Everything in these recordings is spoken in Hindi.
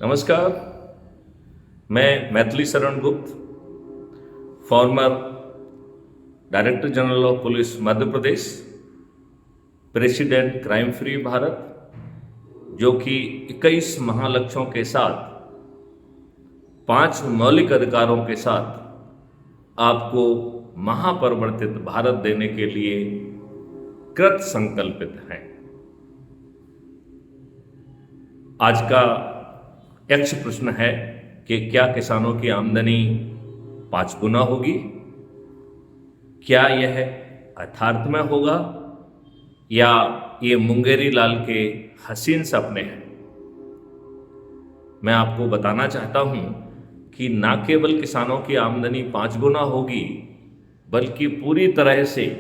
नमस्कार। मैं Maithili Sharan Gupt, farmer director general of police Madhya Pradesh, president crime free Bharat, जो कि 21 महालक्ष्यों के साथ 5 मौलिक अधिकारों के साथ आपको महापरिवर्तित भारत देने के लिए कृत संकल्पित हैं। आज का यक्ष प्रश्न है कि क्या किसानों की आमदनी 5 गुना होगी? क्या यह यथार्थ में होगा या ये मुंगेरी लाल के हसीन सपने हैं? मैं आपको बताना चाहता हूं कि ना केवल किसानों की आमदनी 5 गुना होगी, बल्कि पूरी तरह से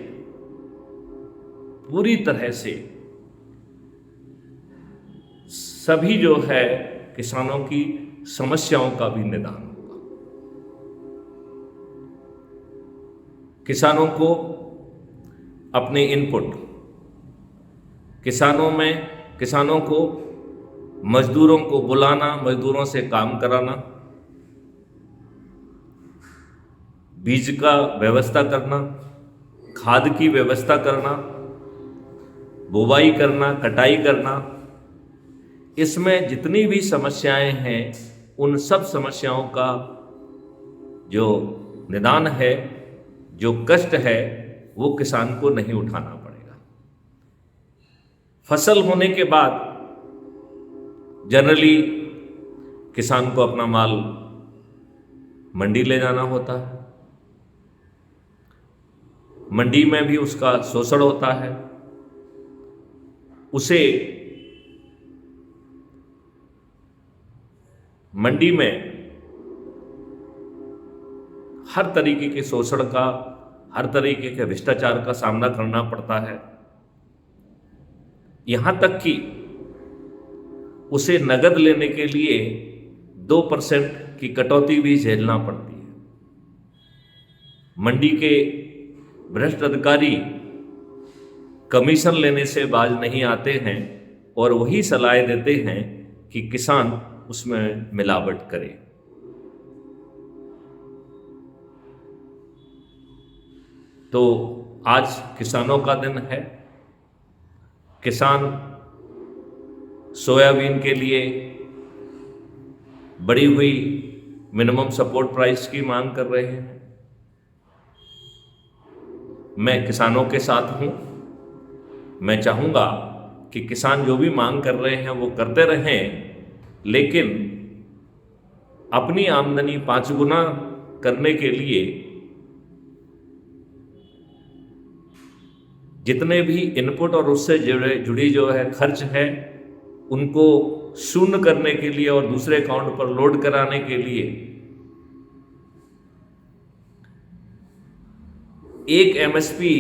सभी जो है किसानों की समस्याओं का भी निदान होगा। किसानों को अपने इनपुट, किसानों को मजदूरों को बुलाना, मजदूरों से काम कराना, बीज का व्यवस्था करना, खाद की व्यवस्था करना, बुवाई करना, कटाई करना, इसमें जितनी भी समस्याएं हैं उन सब समस्याओं का जो निदान है, जो कष्ट है, वो किसान को नहीं उठाना पड़ेगा। फसल होने के बाद जनरली किसान को अपना माल मंडी ले जाना होता है। मंडी में भी उसका शोषण होता है। उसे मंडी में हर तरीके के शोषण का, हर तरीके के भ्रष्टाचार का सामना करना पड़ता है। यहां तक कि उसे नगद लेने के लिए 2% की कटौती भी झेलना पड़ती है। मंडी के भ्रष्ट अधिकारी कमीशन लेने से बाज नहीं आते हैं और वही सलाह देते हैं कि किसान उसमें मिलावट करे। तो आज किसानों का दिन है। किसान सोयाबीन के लिए बढ़ी हुई मिनिमम सपोर्ट प्राइस की मांग कर रहे हैं। मैं किसानों के साथ हूं। मैं चाहूंगा कि किसान जो भी मांग कर रहे हैं वो करते रहें, लेकिन अपनी आमदनी 5 गुना करने के लिए जितने भी इनपुट और उससे जुड़ी जो है खर्च है, उनको शून्य करने के लिए और दूसरे अकाउंट पर लोड कराने के लिए एक एमएसपी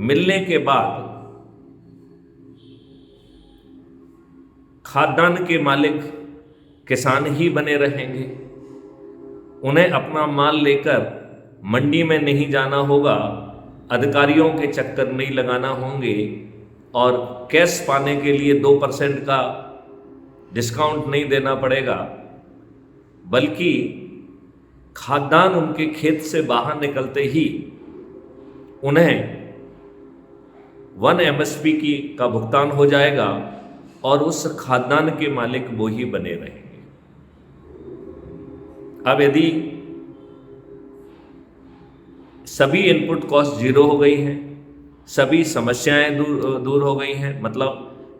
मिलने के बाद खाद्यान्न के मालिक किसान ही बने रहेंगे। उन्हें अपना माल लेकर मंडी में नहीं जाना होगा, अधिकारियों के चक्कर नहीं लगाना होंगे और कैश पाने के लिए 2% का डिस्काउंट नहीं देना पड़ेगा, बल्कि खाद्यान्न उनके खेत से बाहर निकलते ही उन्हें 1 एमएसपी का भुगतान हो जाएगा और उस खाद्यान्न के मालिक वो ही बने रहेंगे। अब यदि सभी इनपुट कॉस्ट जीरो हो गई हैं, सभी समस्याएं दूर हो गई हैं, मतलब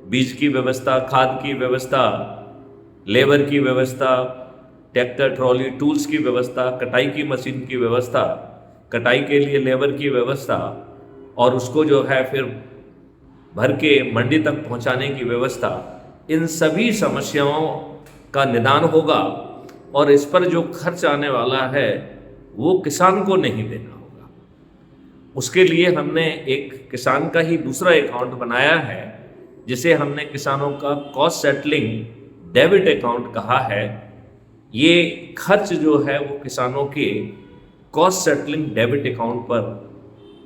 बीज की व्यवस्था, खाद की व्यवस्था, लेबर की व्यवस्था, ट्रैक्टर ट्रॉली टूल्स की व्यवस्था, कटाई की मशीन की व्यवस्था, कटाई के लिए लेबर की व्यवस्था, और उसको जो है फिर भर के मंडी तक पहुंचाने की व्यवस्था, इन सभी समस्याओं का निदान होगा और इस पर जो खर्च आने वाला है वो किसान को नहीं देना होगा। उसके लिए हमने एक किसान का ही दूसरा अकाउंट बनाया है, जिसे हमने किसानों का कॉस्ट सेटलिंग डेबिट अकाउंट कहा है। ये खर्च जो है वो किसानों के कॉस्ट सेटलिंग डेबिट अकाउंट पर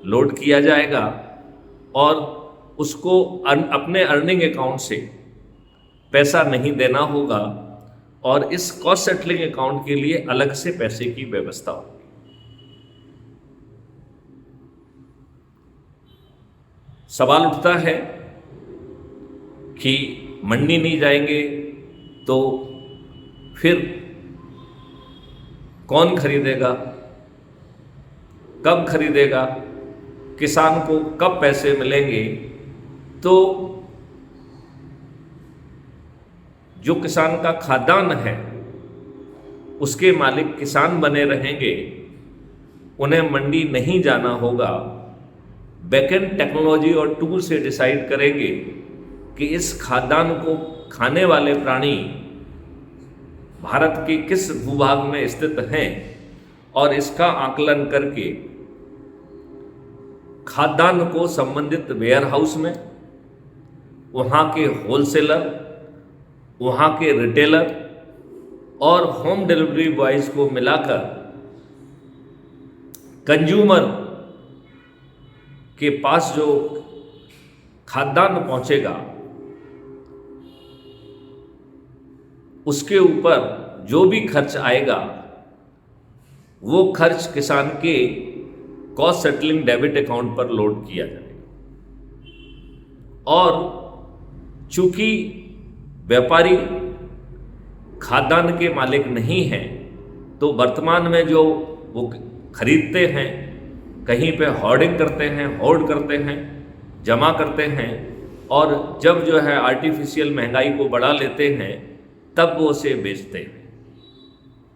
लोड किया जाएगा और उसको अपने अर्निंग अकाउंट से पैसा नहीं देना होगा और इस कॉस्ट सेटलिंग अकाउंट के लिए अलग से पैसे की व्यवस्था होगी। सवाल उठता है कि मंडी नहीं जाएंगे तो फिर कौन खरीदेगा, कब खरीदेगा, किसान को कब पैसे मिलेंगे। तो जो किसान का खाद्यान्न है उसके मालिक किसान बने रहेंगे, उन्हें मंडी नहीं जाना होगा। बैकएंड टेक्नोलॉजी और टूल से डिसाइड करेंगे कि इस खाद्यान्न को खाने वाले प्राणी भारत के किस भूभाग में स्थित हैं और इसका आकलन करके खाद्यान्न को संबंधित वेयर हाउस में वहाँ के होलसेलर, वहाँ के रिटेलर और होम डिलीवरी बॉयज को मिलाकर कंज्यूमर के पास जो खाद्यान्न पहुंचेगा उसके ऊपर जो भी खर्च आएगा वो खर्च किसान के कॉस्ट सेटलिंग डेबिट अकाउंट पर लोड किया जाएगा। और चूंकि व्यापारी खाद्यान्न के मालिक नहीं हैं, तो वर्तमान में जो वो खरीदते हैं, कहीं पे होर्डिंग करते हैं, होर्ड करते हैं, जमा करते हैं, और जब जो है आर्टिफिशियल महंगाई को बढ़ा लेते हैं तब वो उसे बेचते हैं।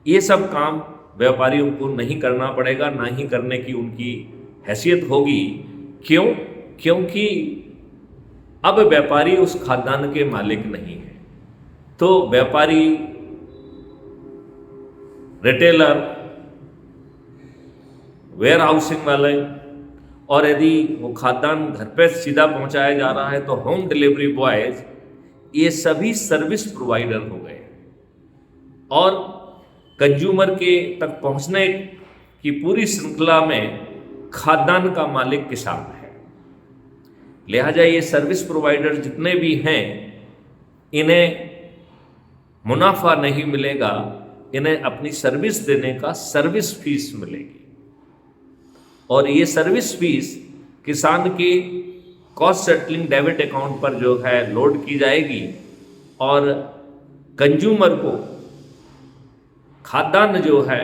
ये सब काम व्यापारियों को नहीं करना पड़ेगा, ना ही करने की उनकी हैसियत होगी। क्यों? क्योंकि अब व्यापारी उस खाद्यान्न के मालिक नहीं है। तो व्यापारी, रिटेलर, वेयर हाउसिंग वाले, और यदि वो खाद्यान्न घर पे सीधा पहुंचाया जा रहा है तो होम डिलीवरी बॉयज, ये सभी सर्विस प्रोवाइडर हो गए। और कंज्यूमर के तक पहुंचने की पूरी श्रृंखला में खाद्यान्न का मालिक किसान है। लिहाजा ये सर्विस प्रोवाइडर जितने भी हैं, इन्हें मुनाफा नहीं मिलेगा, इन्हें अपनी सर्विस देने का सर्विस फीस मिलेगी। और ये सर्विस फीस किसान के कॉस्ट सेटलिंग डेबिट अकाउंट पर जो है लोड की जाएगी और कंज्यूमर को खाद्यान्न जो है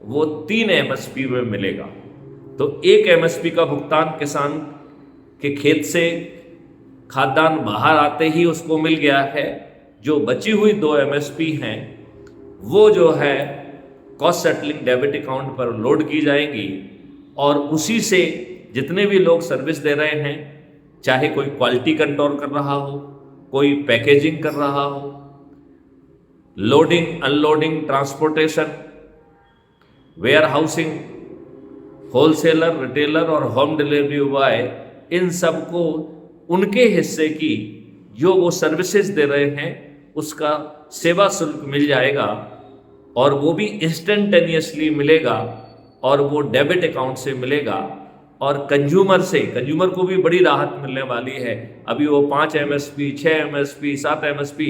वो 3 MSP में मिलेगा। तो 1 MSP का भुगतान किसान के खेत से खाद्यान्न बाहर आते ही उसको मिल गया है। जो बची हुई 2 MSP हैं वो जो है कॉस्ट सेटलिंग डेबिट अकाउंट पर लोड की जाएंगी और उसी से जितने भी लोग सर्विस दे रहे हैं, चाहे कोई क्वालिटी कंट्रोल कर रहा हो, कोई पैकेजिंग कर रहा हो, loading, unloading, transportation, warehousing, wholesaler, retailer और होम डिलीवरी बॉय, इन सबको उनके हिस्से की जो वो सर्विसेज दे रहे हैं उसका सेवा शुल्क मिल जाएगा और वो भी इंस्टेंटेनियसली मिलेगा और वो डेबिट अकाउंट से मिलेगा। और कंज्यूमर को भी बड़ी राहत मिलने वाली है। अभी वो 5 MSP, 6 MSP, 7 MSP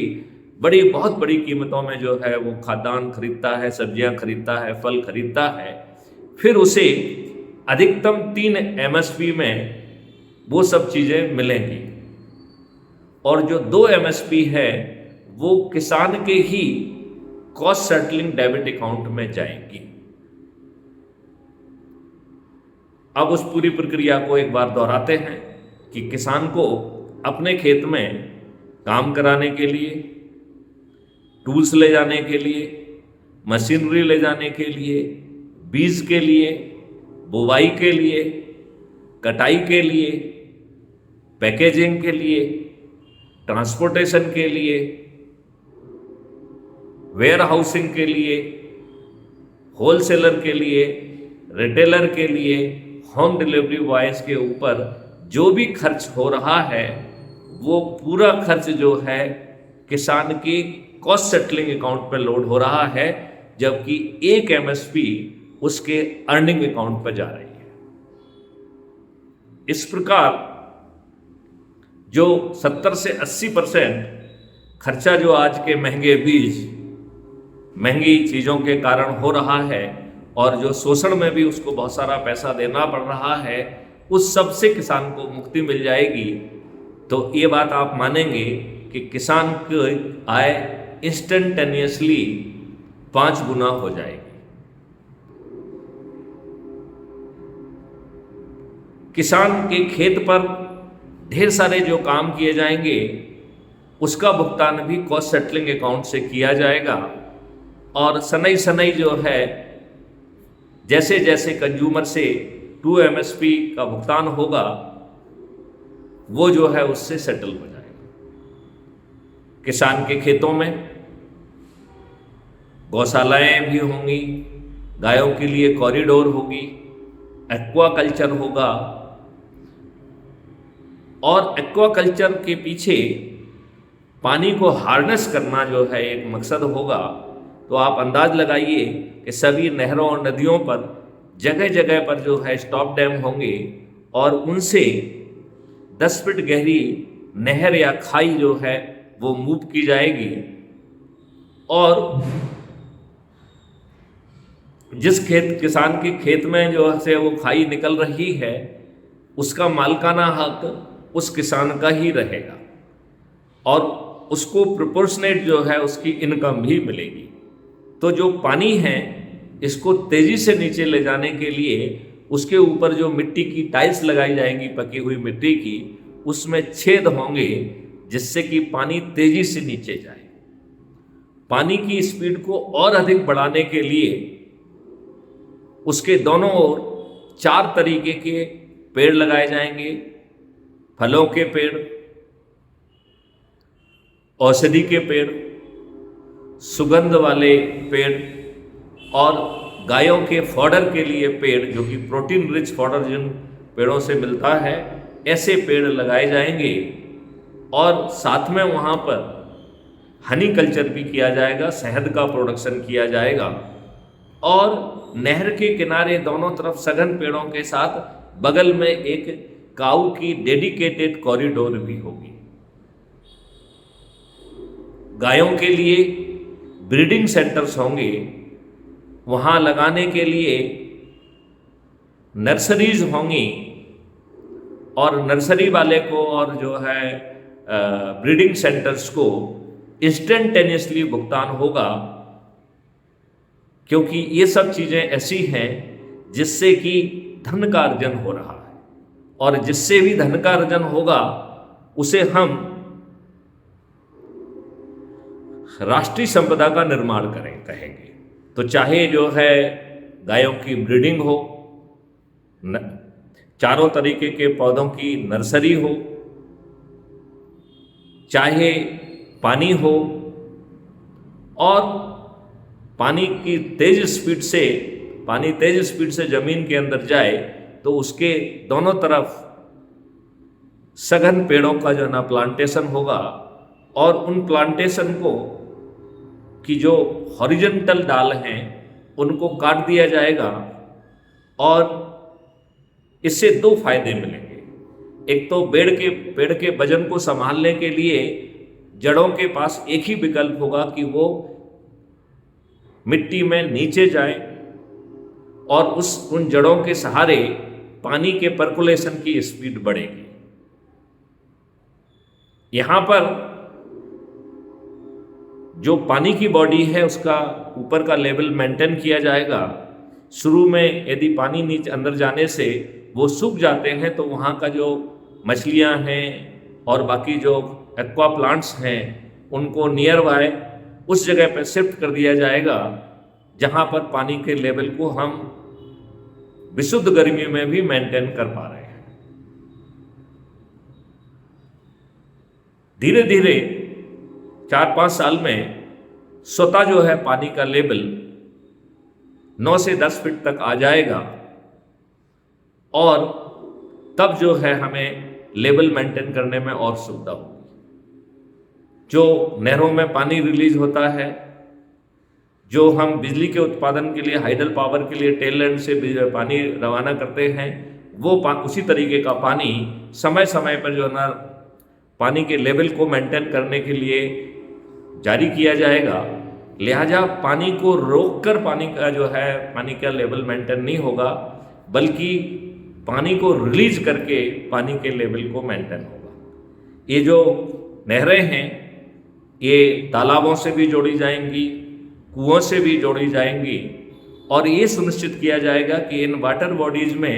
बहुत बड़ी कीमतों में जो है वो खाद्यान्न खरीदता है, सब्जियां खरीदता है, फल खरीदता है, फिर उसे अधिकतम 3 MSP में वो सब चीज़ें मिलेंगी। और जो 2 MSP है वो किसान के ही कॉस्ट सेटलिंग डेबिट अकाउंट में जाएंगी। अब उस पूरी प्रक्रिया को एक बार दोहराते हैं कि किसान को अपने खेत में काम कराने के लिए, टूल्स ले जाने के लिए, मशीनरी ले जाने के लिए, बीज के लिए, बुवाई के लिए, कटाई के लिए, पैकेजिंग के लिए, ट्रांसपोर्टेशन के लिए, वेयर हाउसिंग के लिए, होलसेलर के लिए, रिटेलर के लिए, होम डिलीवरी बॉयज के ऊपर जो भी खर्च हो रहा है वो पूरा खर्च जो है किसान की कॉस्ट सेटलिंग अकाउंट पर लोड हो रहा है, जबकि 1 MSP उसके अर्निंग अकाउंट पर जा रही है। इस प्रकार जो 70 से 80% खर्चा जो आज के महंगे बीज महंगी चीज़ों के कारण हो रहा है और जो शोषण में भी उसको बहुत सारा पैसा देना पड़ रहा है, उस सब से किसान को मुक्ति मिल जाएगी। तो ये बात आप मानेंगे कि किसान की आय इंस्टेंटेनियसली 5 गुना हो जाएगी। किसान के खेत पर ढेर सारे जो काम किए जाएंगे उसका भुगतान भी कॉस्ट सेटलिंग अकाउंट से किया जाएगा और सनई सनई जो है जैसे जैसे कंज्यूमर से 2 MSP का भुगतान होगा वो जो है उससे सेटल हो जाएगा। किसान के खेतों में गौशालाएं भी होंगी, गायों के लिए कॉरिडोर होगी, एक्वाकल्चर होगा और एक्वाकल्चर के पीछे पानी को हार्नेस करना जो है एक मकसद होगा। तो आप अंदाज लगाइए कि सभी नहरों और नदियों पर जगह जगह पर जो है स्टॉप डैम होंगे और उनसे 10 फीट गहरी नहर या खाई जो है वो मूव की जाएगी और जिस किसान के खेत में जो है वो खाई निकल रही है उसका मालिकाना हक उस किसान का ही रहेगा और उसको प्रोपोर्शनेट जो है उसकी इनकम भी मिलेगी। तो जो पानी है इसको तेजी से नीचे ले जाने के लिए उसके ऊपर जो मिट्टी की टाइल्स लगाई जाएंगी, पकी हुई मिट्टी की, उसमें छेद होंगे जिससे कि पानी तेजी से नीचे जाए। पानी की स्पीड को और अधिक बढ़ाने के लिए उसके दोनों ओर 4 तरीके के पेड़ लगाए जाएंगे, फलों के पेड़, औषधि के पेड़, सुगंध वाले पेड़ और गायों के फॉडर के लिए पेड़, जो कि प्रोटीन रिच फॉडर जिन पेड़ों से मिलता है, ऐसे पेड़ लगाए जाएंगे और साथ में वहाँ पर हनी कल्चर भी किया जाएगा, शहद का प्रोडक्शन किया जाएगा और नहर के किनारे दोनों तरफ सघन पेड़ों के साथ बगल में एक काऊ की डेडिकेटेड कॉरिडोर भी होगी। गायों के लिए ब्रीडिंग सेंटर्स होंगे, वहाँ लगाने के लिए नर्सरीज होंगी और नर्सरी वाले को और जो है ब्रीडिंग सेंटर्स को इंस्टेंटेनियसली भुगतान होगा, क्योंकि ये सब चीज़ें ऐसी हैं जिससे कि धन का अर्जन हो रहा है और जिससे भी धन का अर्जन होगा उसे हम राष्ट्रीय संपदा का निर्माण कहेंगे। तो चाहे जो है गायों की ब्रीडिंग हो, चारों तरीके के पौधों की नर्सरी हो, चाहे पानी हो और पानी तेज स्पीड से जमीन के अंदर जाए तो उसके दोनों तरफ सघन पेड़ों का जो ना प्लांटेशन होगा और उन प्लांटेशन को कि जो हॉरिजॉन्टल डाल हैं उनको काट दिया जाएगा और इससे 2 फायदे मिलेंगे। एक तो पेड़ के वजन को संभालने के लिए जड़ों के पास एक ही विकल्प होगा कि वो मिट्टी में नीचे जाए और उन जड़ों के सहारे पानी के पर्कुलेशन की स्पीड बढ़ेगी। यहाँ पर जो पानी की बॉडी है उसका ऊपर का लेवल मेंटेन किया जाएगा। शुरू में यदि पानी नीचे अंदर जाने से वो सूख जाते हैं तो वहाँ का जो मछलियाँ हैं और बाकी जो एक्वा प्लांट्स हैं उनको नियर बाय उस जगह पर शिफ्ट कर दिया जाएगा जहाँ पर पानी के लेवल को हम विशुद्ध गर्मी में भी मेंटेन कर पा रहे हैं। धीरे धीरे 4-5 साल में स्वतः जो है पानी का लेवल 9 से 10 फीट तक आ जाएगा और तब जो है हमें लेवल मेंटेन करने में और सुविधा होगी। जो नहरों में पानी रिलीज होता है, जो हम बिजली के उत्पादन के लिए हाइडल पावर के लिए टेल एंड से पानी रवाना करते हैं, वो उसी तरीके का पानी समय समय पर जो है ना पानी के लेवल को मेंटेन करने के लिए जारी किया जाएगा लिहाजा पानी को रोककर पानी का जो है पानी का लेवल मेंटेन नहीं होगा, बल्कि पानी को रिलीज करके पानी के लेवल को मेंटेन होगा। ये जो नहरें हैं ये तालाबों से भी जोड़ी जाएंगी, कुओं से भी जोड़ी जाएंगी, और ये सुनिश्चित किया जाएगा कि इन वाटर बॉडीज में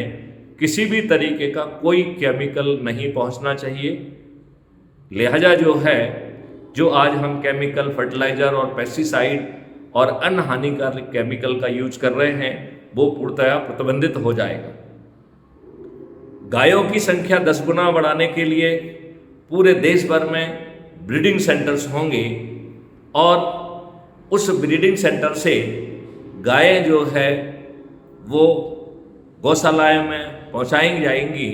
किसी भी तरीके का कोई केमिकल नहीं पहुंचना चाहिए। लिहाजा जो है, जो आज हम केमिकल फर्टिलाइजर और पेस्टिसाइड और अन्य हानिकारक केमिकल का यूज कर रहे हैं वो पूर्णतया प्रतिबंधित हो जाएगा। गायों की संख्या 10 गुना बढ़ाने के लिए पूरे देश भर में ब्रीडिंग सेंटर्स होंगे, और उस ब्रीडिंग सेंटर से गायें जो है वो गौशालाएं में पहुंचाई जाएंगी,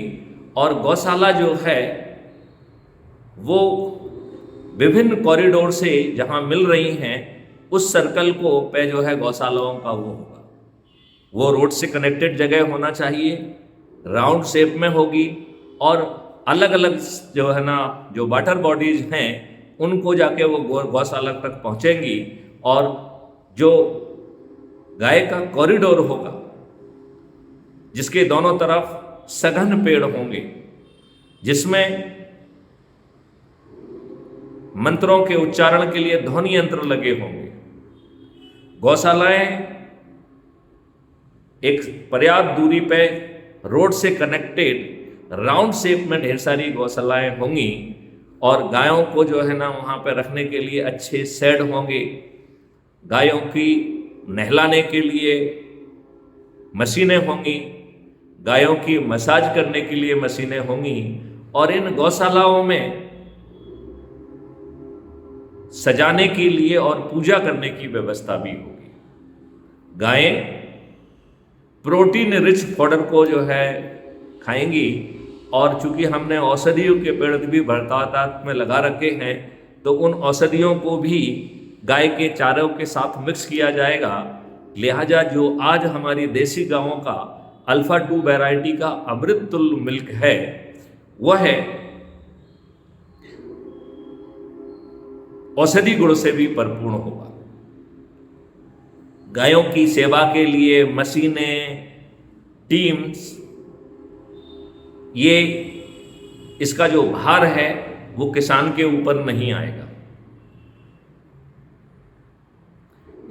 और गौशाला जो है वो विभिन्न कॉरिडोर से जहां मिल रही हैं उस सर्कल को पे जो है गौशालाओं का वो होगा, वो रोड से कनेक्टेड जगह होना चाहिए, राउंड शेप में होगी, और अलग अलग जो है ना जो वाटर बॉडीज हैं उनको जाके वो गौशाला तक पहुंचेंगी, और जो गाय का कॉरिडोर होगा जिसके दोनों तरफ सघन पेड़ होंगे, जिसमें मंत्रों के उच्चारण के लिए ध्वनि यंत्र लगे होंगे। गौशालाएं एक पर्याप्त दूरी पे रोड से कनेक्टेड राउंड शेप में ढेर सारी गौशालाएं होंगी, और गायों को जो है ना वहाँ पे रखने के लिए अच्छे शेड होंगे, गायों की नहलाने के लिए मशीनें होंगी, गायों की मसाज करने के लिए मशीनें होंगी, और इन गौशालाओं में सजाने के लिए और पूजा करने की व्यवस्था भी होगी। गायें प्रोटीन रिच फॉडर को जो है खाएंगी, और चूंकि हमने औषधियों के पेड़ भी तादाद में लगा रखे हैं, तो उन औषधियों को भी गाय के चारों के साथ मिक्स किया जाएगा। लिहाजा जो आज हमारी देसी गायों का अल्फा 2 वैरायटी का अमृत तुल्य मिल्क है, वह औषधि गुण से भी परिपूर्ण होगा। गायों की सेवा के लिए मशीनें, टीम्स, ये इसका जो भार है वो किसान के ऊपर नहीं आएगा,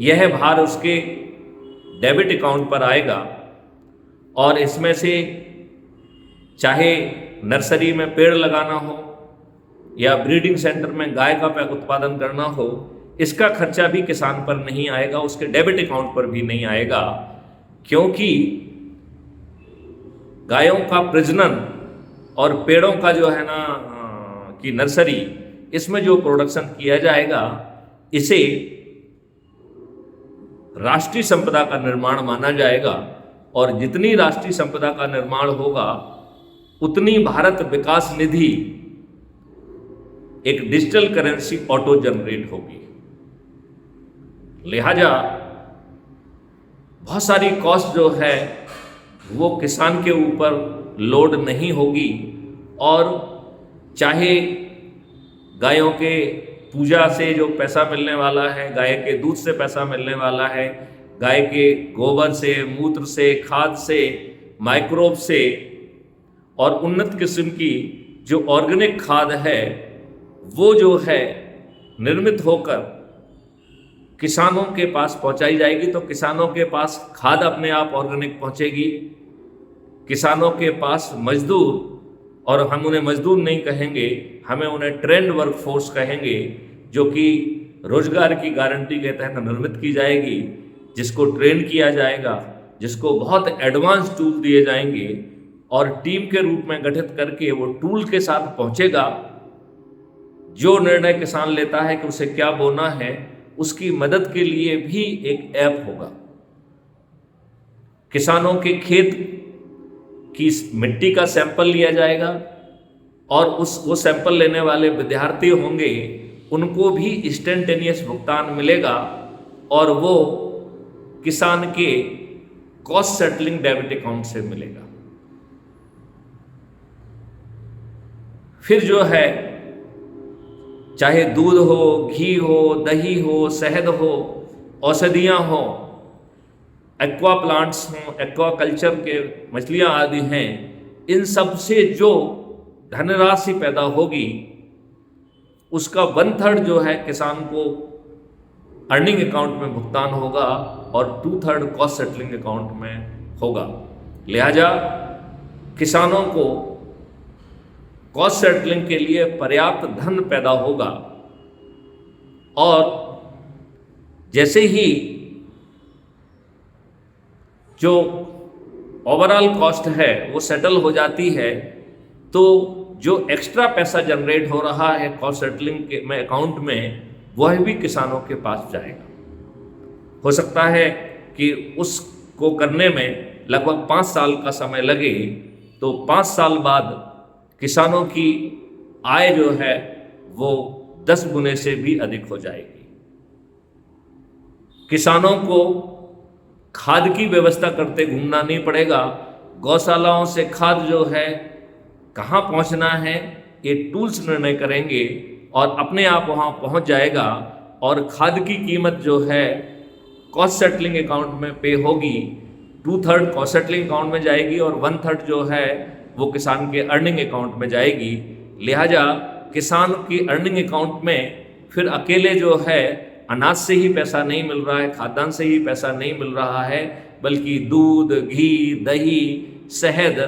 यह भार उसके डेबिट अकाउंट पर आएगा, और इसमें से चाहे नर्सरी में पेड़ लगाना हो या ब्रीडिंग सेंटर में गाय का उत्पादन करना हो, इसका खर्चा भी किसान पर नहीं आएगा, उसके डेबिट अकाउंट पर भी नहीं आएगा, क्योंकि गायों का प्रजनन और पेड़ों का जो है ना की नर्सरी, इसमें जो प्रोडक्शन किया जाएगा इसे राष्ट्रीय संपदा का निर्माण माना जाएगा, और जितनी राष्ट्रीय संपदा का निर्माण होगा उतनी भारत विकास निधि एक डिजिटल करेंसी ऑटो जनरेट होगी। लिहाजा बहुत सारी कॉस्ट जो है वो किसान के ऊपर लोड नहीं होगी, और चाहे गायों के पूजा से जो पैसा मिलने वाला है, गाय के दूध से पैसा मिलने वाला है, गाय के गोबर से, मूत्र से, खाद से, माइक्रोब से, और उन्नत किस्म की जो ऑर्गेनिक खाद है वो जो है निर्मित होकर किसानों के पास पहुंचाई जाएगी, तो किसानों के पास खाद अपने आप ऑर्गेनिक पहुंचेगी, किसानों के पास मजदूर, और हम उन्हें मजदूर नहीं कहेंगे, हमें उन्हें ट्रेंड वर्कफोर्स कहेंगे, जो कि रोजगार की गारंटी के तहत निर्मित की जाएगी, जिसको ट्रेन किया जाएगा, जिसको बहुत एडवांस टूल दिए जाएंगे, और टीम के रूप में गठित करके वो टूल के साथ पहुंचेगा। जो निर्णय किसान लेता है कि उसे क्या बोना है, उसकी मदद के लिए भी एक ऐप होगा। किसानों के खेत की मिट्टी का सैंपल लिया जाएगा, और वो सैंपल लेने वाले विद्यार्थी होंगे, उनको भी इंस्टेंटेनियस भुगतान मिलेगा, और वो किसान के कॉस्ट सेटलिंग डेबिट अकाउंट से मिलेगा। फिर जो है चाहे दूध हो, घी हो, दही हो, शहद हो, औषधियाँ हो, एक्वा प्लांट्स हों, एक्वा कल्चर के मछलियाँ आदि हैं, इन सब से जो धनराशि पैदा होगी उसका 1/3 जो है किसान को अर्निंग अकाउंट में भुगतान होगा और 2/3 कॉस्ट सेटलिंग अकाउंट में होगा। लिहाजा किसानों को कॉस्ट सेटलिंग के लिए पर्याप्त धन पैदा होगा और जैसे ही जो ओवरऑल कॉस्ट है वो सेटल हो जाती है तो जो एक्स्ट्रा पैसा जनरेट हो रहा है कॉस्ट सेटलिंग के में अकाउंट में वह भी किसानों के पास जाएगा। हो सकता है कि उसको करने में लगभग 5 साल का समय लगे, तो 5 साल बाद किसानों की आय जो है वो 10 गुने से भी अधिक हो जाएगी। किसानों को खाद की व्यवस्था करते घूमना नहीं पड़ेगा। गौशालाओं से खाद जो है कहाँ पहुँचना है ये टूल्स निर्णय करेंगे और अपने आप वहाँ पहुँच जाएगा और खाद की कीमत जो है कॉस्ट सेटलिंग अकाउंट में पे होगी। 2/3 कॉस्ट सेटलिंग अकाउंट में जाएगी और 1/3 जो है वो किसान के अर्निंग अकाउंट में जाएगी। लिहाजा किसान की अर्निंग अकाउंट में फिर अकेले जो है अनाज से ही पैसा नहीं मिल रहा है, खाद्यान्न से ही पैसा नहीं मिल रहा है, बल्कि दूध, घी, दही, शहद,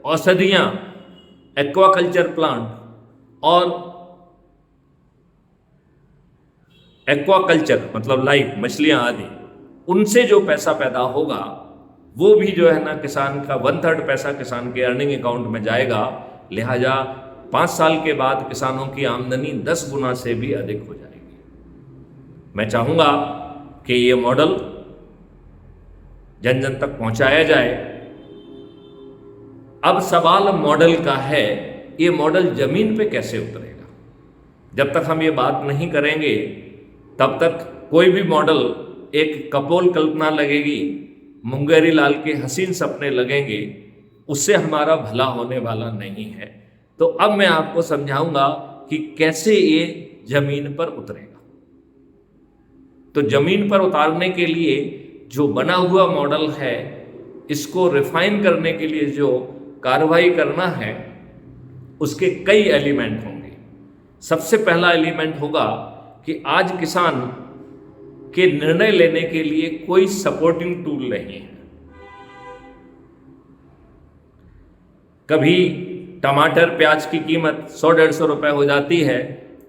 औषधियाँ, एक्वाकल्चर प्लांट और एक्वाकल्चर मतलब लाइव मछलियाँ आदि, उनसे जो पैसा पैदा होगा वो भी जो है ना किसान का 1/3 पैसा किसान के अर्निंग अकाउंट में जाएगा। लिहाजा 5 साल के बाद किसानों की आमदनी 10 गुना से भी अधिक हो जाएगी। मैं चाहूँगा कि ये मॉडल जन जन तक पहुँचाया जाए। अब सवाल मॉडल का है, ये मॉडल जमीन पे कैसे उतरेगा? जब तक हम ये बात नहीं करेंगे तब तक कोई भी मॉडल एक कपोल कल्पना लगेगी, मुंगेरी लाल के हसीन सपने लगेंगे, उससे हमारा भला होने वाला नहीं है। तो अब मैं आपको समझाऊंगा कि कैसे ये जमीन पर उतरेगा। तो जमीन पर उतारने के लिए जो बना हुआ मॉडल है, इसको रिफाइन करने के लिए जो कार्रवाई करना है उसके कई एलिमेंट होंगे। सबसे पहला एलिमेंट होगा कि आज किसान के निर्णय लेने के लिए कोई सपोर्टिंग टूल नहीं है। कभी टमाटर प्याज की कीमत 100-150 रुपए हो जाती है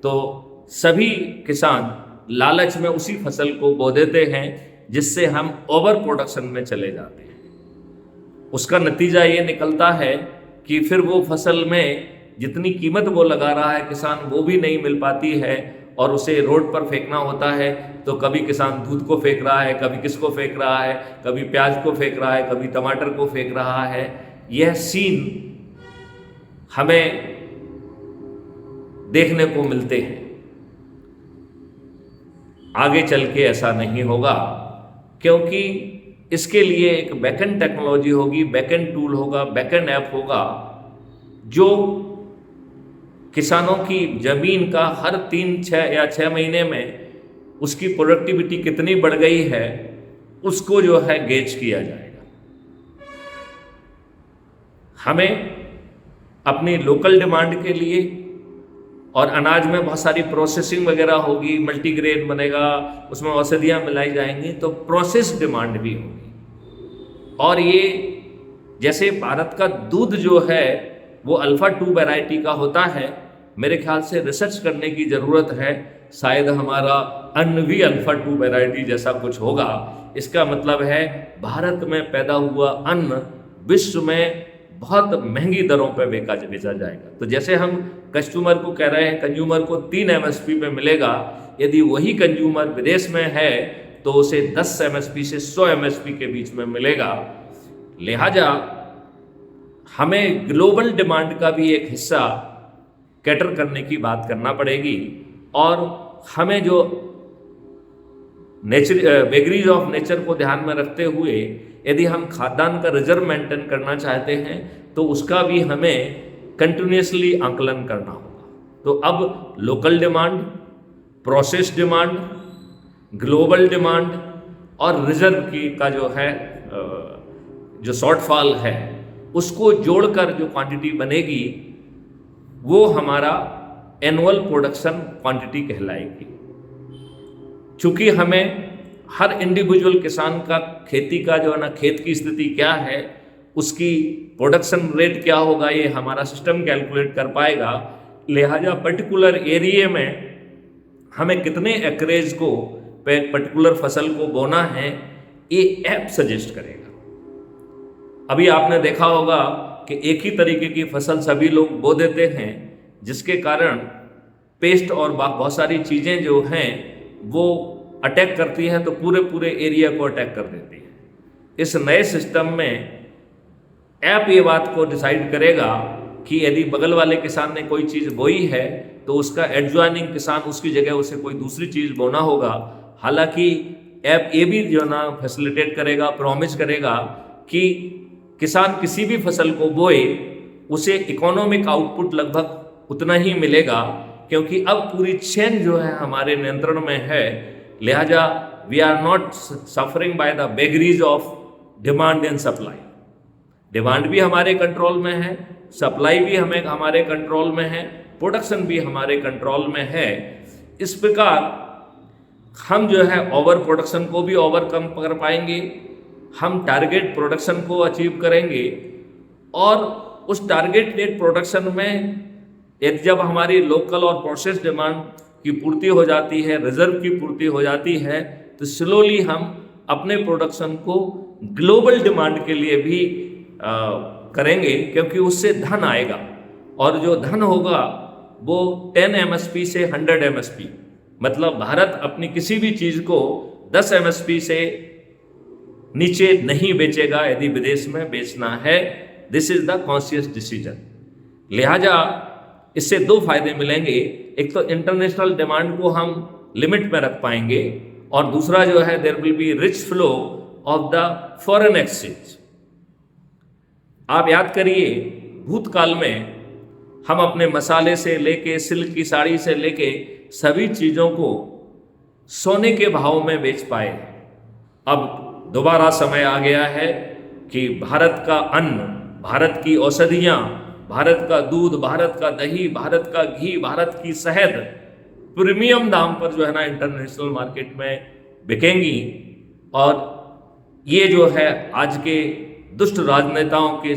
तो सभी किसान लालच में उसी फसल को बो देते हैं, जिससे हम ओवर प्रोडक्शन में चले जाते हैं। उसका नतीजा ये निकलता है कि फिर वो फसल में जितनी कीमत वो लगा रहा है किसान, वो भी नहीं मिल पाती है और उसे रोड पर फेंकना होता है। तो कभी किसान दूध को फेंक रहा है, कभी किसको फेंक रहा है, कभी प्याज को फेंक रहा है, कभी टमाटर को फेंक रहा है। यह सीन हमें देखने को मिलते हैं। आगे चल के ऐसा नहीं होगा, क्योंकि इसके लिए एक बैकएंड टेक्नोलॉजी होगी, बैकएंड टूल होगा, बैकएंड ऐप होगा, जो किसानों की जमीन का हर 3, 6 या 6 महीने में उसकी प्रोडक्टिविटी कितनी बढ़ गई है उसको जो है गेज किया जाएगा। हमें अपनी लोकल डिमांड के लिए, और अनाज में बहुत सारी प्रोसेसिंग वगैरह होगी, मल्टीग्रेन बनेगा, उसमें औषधियाँ मिलाई जाएंगी, तो प्रोसेस डिमांड भी होगी। और ये जैसे भारत का दूध जो है वो अल्फा 2 वैरायटी का होता है, मेरे ख्याल से रिसर्च करने की ज़रूरत है। शायद हमारा अन्न भी अल्फा 2 वैरायटी जैसा कुछ होगा। इसका मतलब है भारत में पैदा हुआ अन्न विश्व में बहुत महंगी दरों पर बेचा जाएगा। तो जैसे हम कस्टमर को कह रहे हैं, कंज्यूमर को 3 MSP पे मिलेगा, यदि वही कंज्यूमर विदेश में है तो उसे 10 MSP से 100 MSP के बीच में मिलेगा। लिहाजा हमें ग्लोबल डिमांड का भी एक हिस्सा कैटर करने की बात करना पड़ेगी। और हमें जो वेगरीज ऑफ नेचर को ध्यान में रखते हुए यदि हम खाद्यान्न का रिजर्व मेंटेन करना चाहते हैं तो उसका भी हमें कंटिन्यूसली आंकलन करना होगा। तो अब local demand, process demand, global demand और रिजर्व की का जो है जो शॉर्टफॉल है उसको जोड़कर जो क्वांटिटी बनेगी वो हमारा एनुअल प्रोडक्शन क्वांटिटी कहलाएगी। चूंकि हमें हर इंडिविजुअल किसान का खेती का जो है ना, खेत की स्थिति क्या है, उसकी प्रोडक्शन रेट क्या होगा, ये हमारा सिस्टम कैलकुलेट कर पाएगा। लिहाजा पर्टिकुलर एरिया में हमें कितने एकरेज को पर्टिकुलर फसल को बोना है ये ऐप सजेस्ट करेगा। अभी आपने देखा होगा कि एक ही तरीके की फसल सभी लोग बो देते हैं, जिसके कारण पेस्ट और बहुत सारी चीज़ें जो हैं वो अटैक करती हैं, तो पूरे पूरे एरिया को अटैक कर देती हैं। इस नए सिस्टम में ऐप ये बात को डिसाइड करेगा कि यदि बगल वाले किसान ने कोई चीज़ बोई है तो उसका एडजॉइनिंग किसान उसकी जगह उसे कोई दूसरी चीज़ बोना होगा। हालांकि ऐप ये भी जो ना फैसिलिटेट करेगा, प्रॉमिस करेगा कि किसान किसी भी फसल को बोए उसे इकोनॉमिक आउटपुट लगभग उतना ही मिलेगा, क्योंकि अब पूरी चेन जो है हमारे नियंत्रण में है। लिहाजा we are not suffering by the vagaries of demand and supply. Demand भी हमारे कंट्रोल में है, सप्लाई भी हमारे कंट्रोल में है, प्रोडक्शन भी हमारे कंट्रोल में है। इस प्रकार हम जो है ओवर प्रोडक्शन को भी ओवरकम कर पाएंगे, हम टारगेट प्रोडक्शन को अचीव करेंगे और उस टारगेटेड प्रोडक्शन में जब हमारी लोकल और प्रोसेस डिमांड की पूर्ति हो जाती है, रिजर्व की पूर्ति हो जाती है, तो स्लोली हम अपने प्रोडक्शन को ग्लोबल डिमांड के लिए भी करेंगे, क्योंकि उससे धन आएगा और जो धन होगा वो 10 MSP से 100 MSP, मतलब भारत अपनी किसी भी चीज़ को 10 MSP से नीचे नहीं बेचेगा यदि विदेश में बेचना है। This is the conscious decision. लिहाजा इससे दो फायदे मिलेंगे, एक तो इंटरनेशनल डिमांड को हम लिमिट में रख पाएंगे और दूसरा जो है there will be rich flow of the foreign exchange. आप याद करिए भूतकाल में हम अपने मसाले से लेके सिल्क की साड़ी से लेके सभी चीज़ों को सोने के भाव में बेच पाए। अब दोबारा समय आ गया है कि भारत का अन्न, भारत की औषधियाँ, भारत का दूध, भारत का दही, भारत का घी, भारत की शहद प्रीमियम दाम पर जो है ना इंटरनेशनल मार्केट में बिकेंगी और ये जो है आज के दुष्ट राजनेताओं के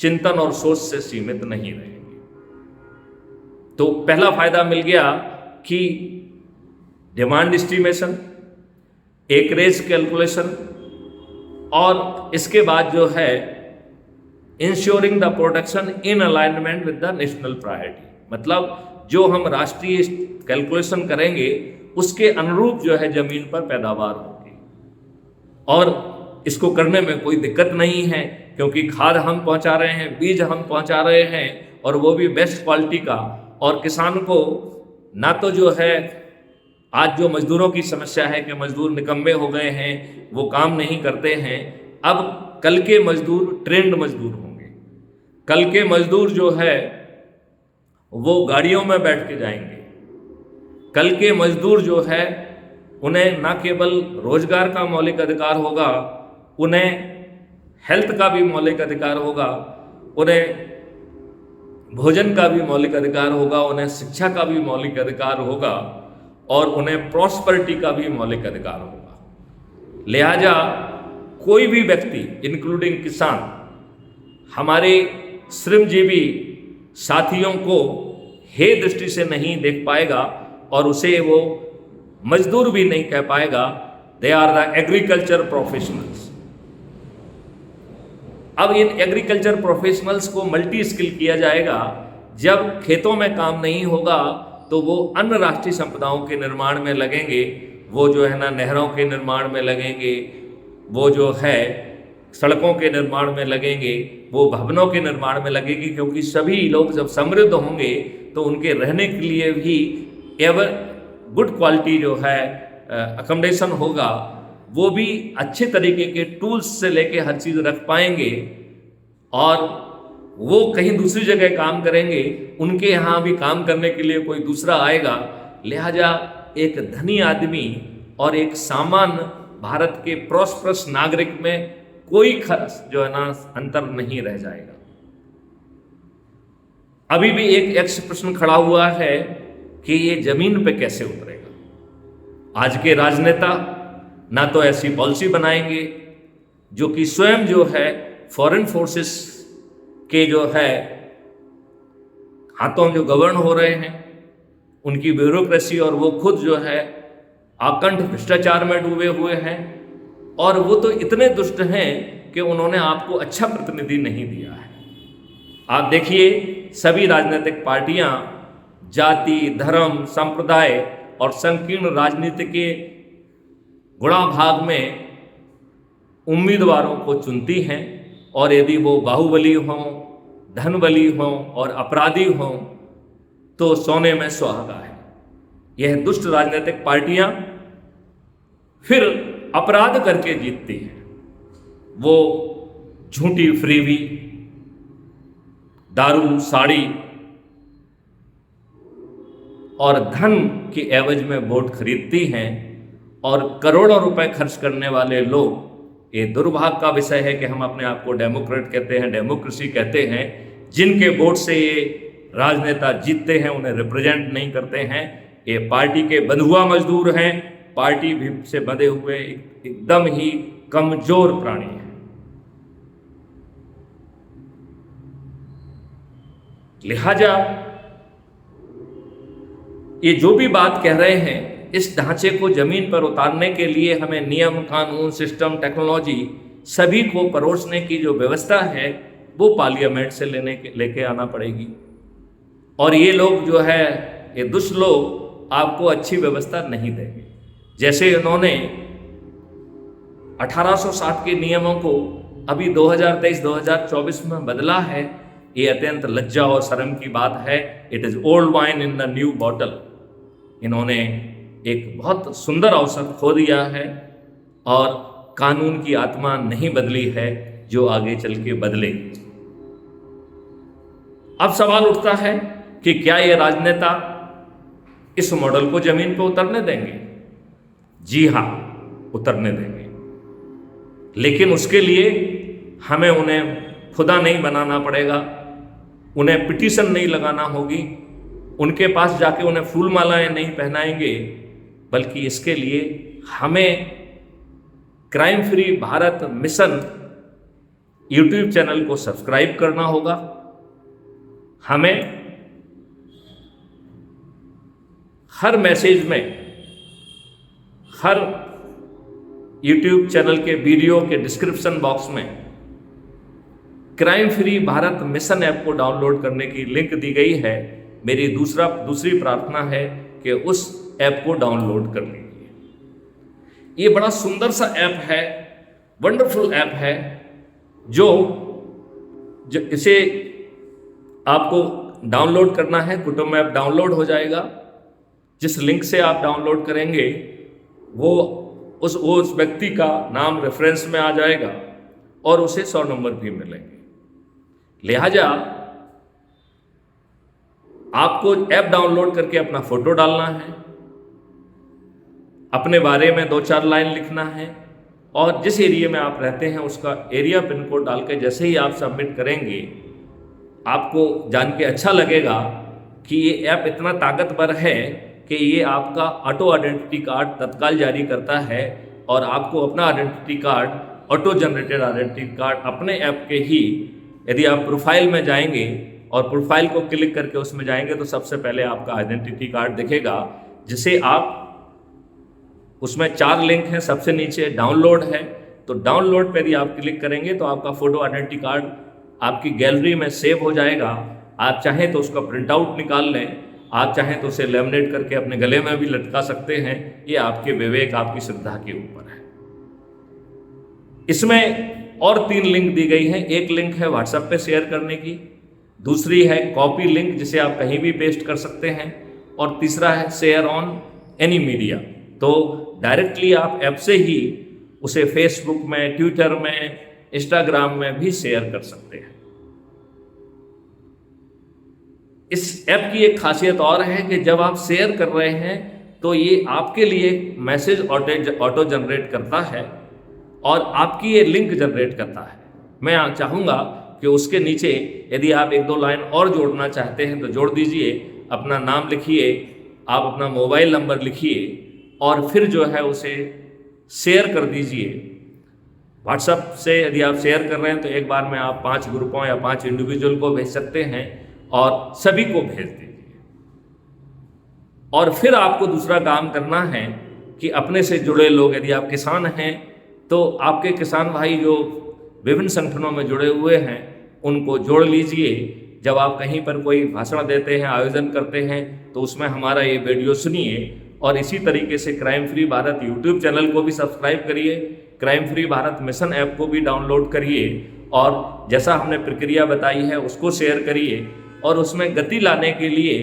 चिंतन और सोच से सीमित नहीं रहेंगे। तो पहला फायदा मिल गया कि डिमांड एस्टिमेशन, एकरेज कैलकुलेशन और इसके बाद जो है ensuring the production in alignment with the national priority, मतलब जो हम राष्ट्रीय कैलकुलेशन करेंगे उसके अनुरूप जो है जमीन पर पैदावार होगी और इसको करने में कोई दिक्कत नहीं है, क्योंकि खाद हम पहुंचा रहे हैं, बीज हम पहुंचा रहे हैं और वो भी बेस्ट क्वालिटी का। और किसान को ना तो जो है आज जो मजदूरों की समस्या है कि मजदूर निकम्मे हो गए हैं, वो काम नहीं करते हैं, अब कल के मजदूर ट्रेंड मजदूर होंगे। कल के मजदूर जो है वो गाड़ियों में बैठ के जाएंगे। कल के मजदूर जो है उन्हें ना केवल रोजगार का मौलिक अधिकार होगा, उन्हें हेल्थ का भी मौलिक अधिकार होगा, उन्हें भोजन का भी मौलिक अधिकार होगा, उन्हें शिक्षा का भी मौलिक अधिकार होगा और उन्हें प्रॉस्पेरिटी का भी मौलिक अधिकार होगा। लिहाजा कोई भी व्यक्ति इंक्लूडिंग किसान हमारे श्रमजीवी साथियों को हे दृष्टि से नहीं देख पाएगा और उसे वो मजदूर भी नहीं कह पाएगा। They are the agriculture professionals. अब इन एग्रीकल्चर प्रोफेशनल्स को मल्टी स्किल किया जाएगा। जब खेतों में काम नहीं होगा तो वो अन्य राष्ट्रीय संपदाओं के निर्माण में लगेंगे, वो जो है ना नहरों के निर्माण में लगेंगे, वो जो है सड़कों के निर्माण में लगेंगे, वो भवनों के निर्माण में लगेगी, क्योंकि सभी लोग जब समृद्ध होंगे तो उनके रहने के लिए भी एवर गुड क्वालिटी जो है अकोमोडेशन होगा। वो भी अच्छे तरीके के टूल्स से लेके हर चीज़ रख पाएंगे और वो कहीं दूसरी जगह काम करेंगे, उनके यहाँ भी काम करने के लिए कोई दूसरा आएगा। लिहाजा एक धनी आदमी और एक सामान्य भारत के प्रॉस्परस नागरिक में कोई खास जो है ना अंतर नहीं रह जाएगा। अभी भी एक यक्ष प्रश्न खड़ा हुआ है कि ये जमीन पे कैसे उतरेगा। आज के राजनेता ना तो ऐसी पॉलिसी बनाएंगे जो कि स्वयं जो है फॉरेन फोर्सेस के जो है हाथों जो गवर्न हो रहे हैं, उनकी ब्यूरोक्रेसी, और वो खुद जो है आकंठ भ्रष्टाचार में डूबे हुए हैं, और वो तो इतने दुष्ट हैं कि उन्होंने आपको अच्छा प्रतिनिधि नहीं दिया है। आप देखिए सभी राजनीतिक पार्टियां जाति, धर्म, संप्रदाय और संकीर्ण राजनीति के गुणाभाग में उम्मीदवारों को चुनती हैं, और यदि वो बाहुबली हों, धनबली हों और अपराधी हों तो सोने में सुहागा है। यह दुष्ट राजनीतिक पार्टियां फिर अपराध करके जीतती हैं। वो झूठी फ्रीबी, दारू, साड़ी और धन के एवज में वोट खरीदती हैं, और करोड़ों रुपए खर्च करने वाले लोग, ये दुर्भाग्य का विषय है कि हम अपने आप को डेमोक्रेट कहते हैं, डेमोक्रेसी कहते हैं, जिनके वोट से ये राजनेता जीतते हैं उन्हें रिप्रेजेंट नहीं करते हैं। ये पार्टी के बंधुआ मजदूर हैं, पार्टी भी से बंधे हुए एकदम ही कमजोर प्राणी हैं। लिहाजा ये जो भी बात कह रहे हैं, इस ढांचे को जमीन पर उतारने के लिए हमें नियम, कानून, सिस्टम, टेक्नोलॉजी सभी को परोसने की जो व्यवस्था है वो पार्लियामेंट से लेके आना पड़ेगी। और ये लोग जो है, ये दुष्ट लोग आपको अच्छी व्यवस्था नहीं देंगे। जैसे इन्होंने 1860 के नियमों को अभी 2023-2024 में बदला है, ये अत्यंत लज्जा और शर्म की बात है। It is old wine in the new bottle. इन्होंने एक बहुत सुंदर अवसर खो दिया है, और कानून की आत्मा नहीं बदली है जो आगे चल के बदलेगी। अब सवाल उठता है कि क्या ये राजनेता इस मॉडल को जमीन पर उतरने देंगे? जी हां, उतरने देंगे, लेकिन उसके लिए हमें उन्हें खुदा नहीं बनाना पड़ेगा, उन्हें पिटीशन नहीं लगाना होगी, उनके पास जाके उन्हें फूल मालाएं नहीं पहनाएंगे, बल्कि इसके लिए हमें crime free Bharat mission YouTube channel को सब्सक्राइब करना होगा। हमें हर मैसेज में, हर यूट्यूब चैनल के वीडियो के डिस्क्रिप्शन बॉक्स में crime free Bharat mission app को डाउनलोड करने की लिंक दी गई है। मेरी दूसरी प्रार्थना है कि उस ऐप को डाउनलोड कर लीजिए। ये बड़ा सुंदर सा ऐप है, वंडरफुल ऐप है, जो इसे आपको डाउनलोड करना है। कुटुंब ऐप डाउनलोड हो जाएगा। जिस लिंक से आप डाउनलोड करेंगे वो उस व्यक्ति का नाम रेफरेंस में आ जाएगा और उसे 100 नंबर भी मिलेंगे। लिहाजा आपको ऐप डाउनलोड करके अपना फोटो डालना है, अपने बारे में 2-4 लाइन लिखना है, और जिस एरिया में आप रहते हैं उसका एरिया पिन कोड डाल के जैसे ही आप सबमिट करेंगे, आपको जान के अच्छा लगेगा कि ये ऐप इतना ताकतवर है कि ये आपका ऑटो आइडेंटिटी कार्ड तत्काल जारी करता है, और आपको अपना identity card, auto generated identity card अपने ऐप के ही, यदि आप प्रोफाइल में जाएंगे और प्रोफाइल को क्लिक करके उसमें जाएंगे तो सबसे पहले आपका आइडेंटिटी कार्ड दिखेगा, जिसे आप, उसमें 4 लिंक हैं, सबसे नीचे डाउनलोड है, तो डाउनलोड पर यदि आप क्लिक करेंगे तो आपका फोटो आइडेंटिटी कार्ड आपकी गैलरी में सेव हो जाएगा। आप चाहें तो उसका प्रिंट आउट निकाल लें, आप चाहें तो उसे लेमिनेट करके अपने गले में भी लटका सकते हैं। ये आपके विवेक, आपकी श्रद्धा के ऊपर है। इसमें और 3 लिंक दी गई हैं। एक लिंक है व्हाट्सएप पे शेयर करने की, दूसरी है कॉपी लिंक जिसे आप कहीं भी पेस्ट कर सकते हैं, और तीसरा है शेयर ऑन एनी मीडिया। तो डायरेक्टली आप ऐप से ही उसे फेसबुक में, ट्विटर में, इंस्टाग्राम में भी शेयर कर सकते हैं। इस ऐप की एक खासियत और है कि जब आप शेयर कर रहे हैं तो ये आपके लिए मैसेज ऑटो जनरेट करता है और आपकी ये लिंक जनरेट करता है। मैं चाहूँगा कि उसके नीचे यदि आप एक दो लाइन और जोड़ना चाहते हैं तो जोड़ दीजिए। अपना नाम लिखिए, आप अपना मोबाइल नंबर लिखिए और फिर जो है उसे शेयर कर दीजिए। व्हाट्सएप से यदि आप शेयर कर रहे हैं तो एक बार में आप 5 ग्रुपों या 5 इंडिविजुअल को भेज सकते हैं और सभी को भेज दीजिए। और फिर आपको दूसरा काम करना है कि अपने से जुड़े लोग, यदि आप किसान हैं तो आपके किसान भाई जो विभिन्न संगठनों में जुड़े हुए हैं उनको जोड़ लीजिए। जब आप कहीं पर कोई भाषण देते हैं, आयोजन करते हैं तो उसमें हमारा ये वीडियो सुनिए। और इसी तरीके से crime free Bharat YouTube channel को भी सब्सक्राइब करिए, crime free Bharat mission app को भी डाउनलोड करिए और जैसा हमने प्रक्रिया बताई है उसको शेयर करिए। और उसमें गति लाने के लिए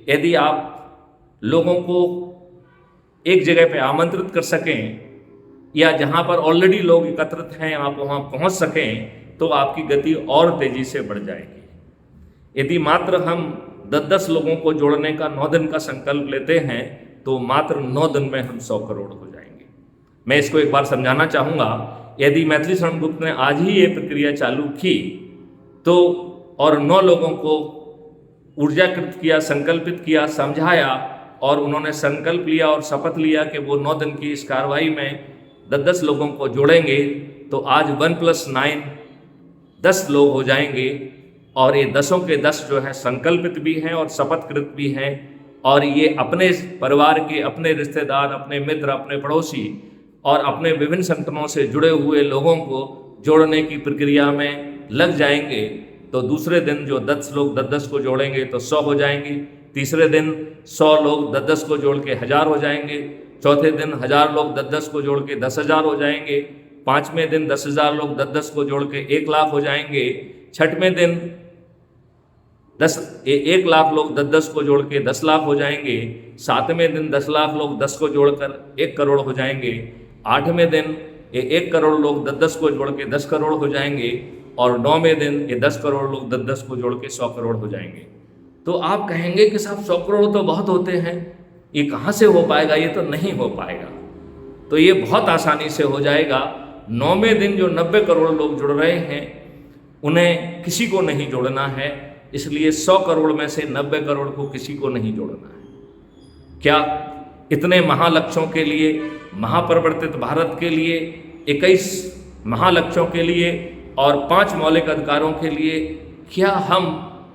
यदि आप लोगों को एक जगह पे आमंत्रित कर सकें या जहां पर ऑलरेडी लोग एकत्रित हैं आप वहां पहुंच सकें तो आपकी गति और तेजी से बढ़ जाएगी। यदि मात्र हम 10-10 लोगों को जोड़ने का 9 दिन का संकल्प लेते हैं तो मात्र 9 दिन में हम 100 करोड़ हो जाएंगे। मैं इसको एक बार समझाना चाहूँगा। यदि मैथिली शरण गुप्त ने आज ही ये प्रक्रिया चालू की तो और 9 लोगों को ऊर्जाकृत किया, संकल्पित किया, समझाया और उन्होंने संकल्प लिया और शपथ लिया कि वो 9 दिन की इस कार्रवाई में 10-10 लोगों को जोड़ेंगे तो आज 1+9 10 लोग हो जाएंगे। और ये 10 के 10 जो है संकल्पित भी हैं और शपथकृत भी हैं और ये अपने परिवार के, अपने रिश्तेदार, अपने मित्र, अपने पड़ोसी और अपने विभिन्न संगठनों से जुड़े हुए लोगों को जोड़ने की प्रक्रिया में लग जाएंगे। तो दूसरे दिन जो 10 लोग 10-10 को जोड़ेंगे तो 100 हो जाएंगे। तीसरे दिन 100 लोग 10-10 को जोड़ के 1000 हो जाएंगे। चौथे दिन 1000 लोग 10-10 को जोड़ के 10,000 हो जाएंगे। पाँचवें दिन 10,000 लोग 10-10 को जोड़ के 1 लाख हो जाएंगे। छठवें दिन 1 लाख लोग 10-10 को जोड़ के 10 लाख हो जाएंगे। सातवें दिन 10 लाख लोग 10 को जोड़कर 1 करोड़ हो जाएंगे। आठवें दिन 1 करोड़ लोग 10-10 को जोड़ के 10 करोड़ हो जाएंगे। और 9वें दिन ये 10 करोड़ लोग 10-10 को जोड़ के 100 करोड़ हो जाएंगे। तो आप कहेंगे कि साहब 100 करोड़ तो बहुत होते हैं, ये कहाँ से हो पाएगा, ये तो नहीं हो पाएगा। तो ये बहुत आसानी से हो जाएगा। 9वें दिन जो 90 करोड़ लोग जुड़ रहे हैं उन्हें किसी को नहीं जोड़ना है, इसलिए 100 करोड़ में से 90 करोड़ को किसी को नहीं जोड़ना है। क्या इतने महालक्ष्यों के लिए, महापरिवर्तित भारत के लिए, 21 महालक्ष्यों के लिए और 5 मौलिक अधिकारों के लिए क्या हम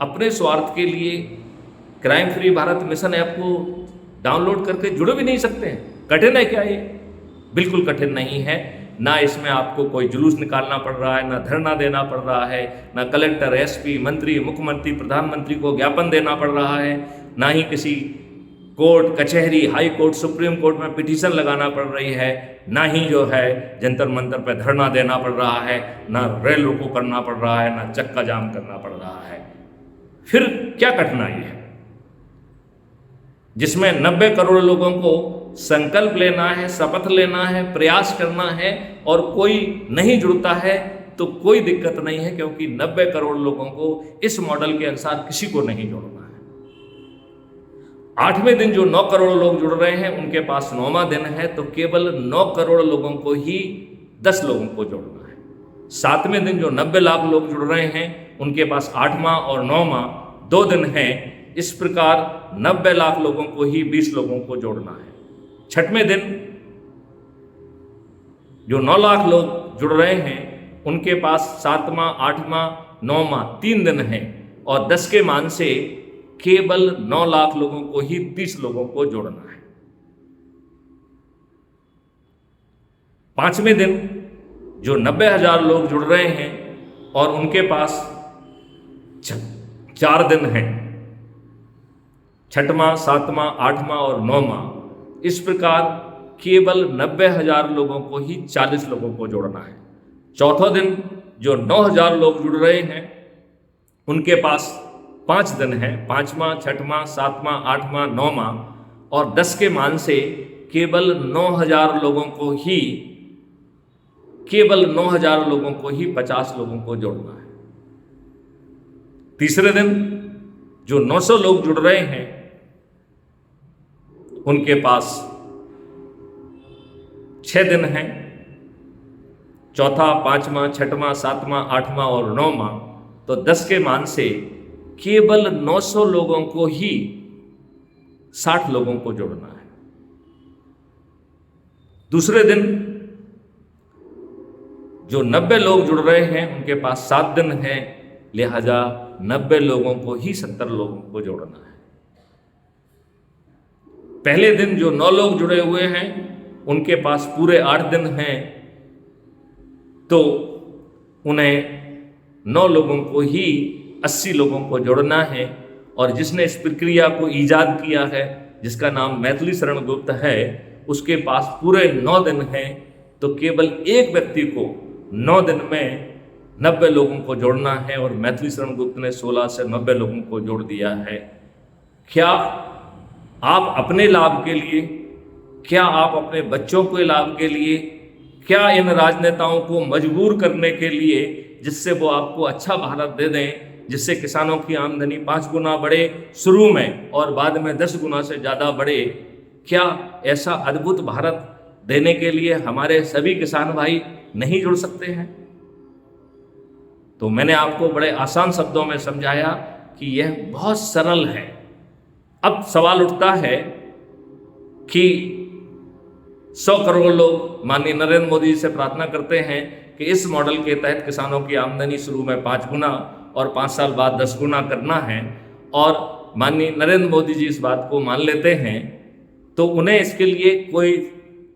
अपने स्वार्थ के लिए crime free Bharat mission app को डाउनलोड करके जुड़ भी नहीं सकते हैं? कठिन है क्या ये? बिल्कुल कठिन नहीं है। ना इसमें आपको कोई जुलूस निकालना पड़ रहा है, ना धरना देना पड़ रहा है, ना कलेक्टर, एसपी, मंत्री, मुख्यमंत्री, प्रधानमंत्री को ज्ञापन देना पड़ रहा है, ना ही किसी कोर्ट, कचहरी, हाई कोर्ट, सुप्रीम कोर्ट में पिटीशन लगाना पड़ रही है, ना ही जो है जंतर मंतर पर धरना देना पड़ रहा है, ना रेल रोको करना पड़ रहा है, ना चक्का जाम करना पड़ रहा है। फिर क्या कठिनाई है जिसमें 90 करोड़ लोगों को संकल्प लेना है, शपथ लेना है, प्रयास करना है और कोई नहीं जुड़ता है? तो कोई दिक्कत नहीं है, क्योंकि 90 करोड़ लोगों को इस मॉडल के अनुसार किसी को नहीं जोड़ना है। 8वें दिन जो 9 करोड़ लोग जुड़ रहे हैं उनके पास 9वां दिन है, तो केवल 9 करोड़ लोगों को ही 10 लोगों को जोड़ना है। 7वें दिन जो 90 लाख लोग जुड़ रहे हैं उनके पास 8वां और 9वां 2 दिन हैं। इस प्रकार 90 लाख लोगों को ही 20 लोगों को जोड़ना है। 6वें दिन जो 9 लाख लोग जुड़ रहे हैं उनके पास 7वां, 8वां, 9वां 3 दिन हैं और 10 के मान से केवल 9 लाख लोगों को ही 30 लोगों को जोड़ना है। 5वें दिन जो 90,000 लोग जुड़ रहे हैं और उनके पास 4 दिन हैं, 6वां, 7वां, 8वां और 9वां। इस प्रकार केवल 90,000 लोगों को ही 40 लोगों को जोड़ना है। चौथा दिन जो 9,000 लोग जुड़ रहे हैं उनके पास 5 दिन हैं, 5वां, 6वां, 7वां, 8वां, 9वां और 10 के मान से केवल 9,000 लोगों को ही 50 लोगों को जोड़ना है। तीसरे दिन जो 900 लोग जुड़ रहे हैं उनके पास 6 दिन हैं, चौथा, पांचवा, छठवां, सातवां, आठवां और नौवां, तो 10 के मान से केवल 900 लोगों को ही 60 लोगों को जोड़ना है। दूसरे दिन जो 90 लोग जुड़ रहे हैं उनके पास 7 दिन हैं, लिहाजा 90 लोगों को ही 70 लोगों को जोड़ना है। पहले दिन जो 9 लोग जुड़े हुए हैं उनके पास पूरे 8 दिन हैं, तो उन्हें 9 लोगों को ही 80 लोगों को जोड़ना है। और जिसने इस प्रक्रिया को ईजाद किया है, जिसका नाम मैथिली शरण गुप्त है, उसके पास पूरे 9 दिन हैं, तो केवल एक व्यक्ति को 9 दिन में 90 लोगों को जोड़ना है। और मैथिली शरण गुप्त ने 16 से 90 लोगों को जोड़ दिया है। क्या आप अपने लाभ के लिए, क्या आप अपने बच्चों के लाभ के लिए, क्या इन राजनेताओं को मजबूर करने के लिए जिससे वो आपको अच्छा भारत दे दें, जिससे किसानों की आमदनी 5 गुना बढ़े शुरू में और बाद में 10 गुना से ज़्यादा बढ़े, क्या ऐसा अद्भुत भारत देने के लिए हमारे सभी किसान भाई नहीं जुड़ सकते हैं? तो मैंने आपको बड़े आसान शब्दों में समझाया कि यह बहुत सरल है। अब सवाल उठता है कि 100 करोड़ लोग माननीय नरेंद्र मोदी जी से प्रार्थना करते हैं कि इस मॉडल के तहत किसानों की आमदनी शुरू में 5 गुना और 5 साल बाद 10 गुना करना है, और माननीय नरेंद्र मोदी जी इस बात को मान लेते हैं, तो उन्हें इसके लिए कोई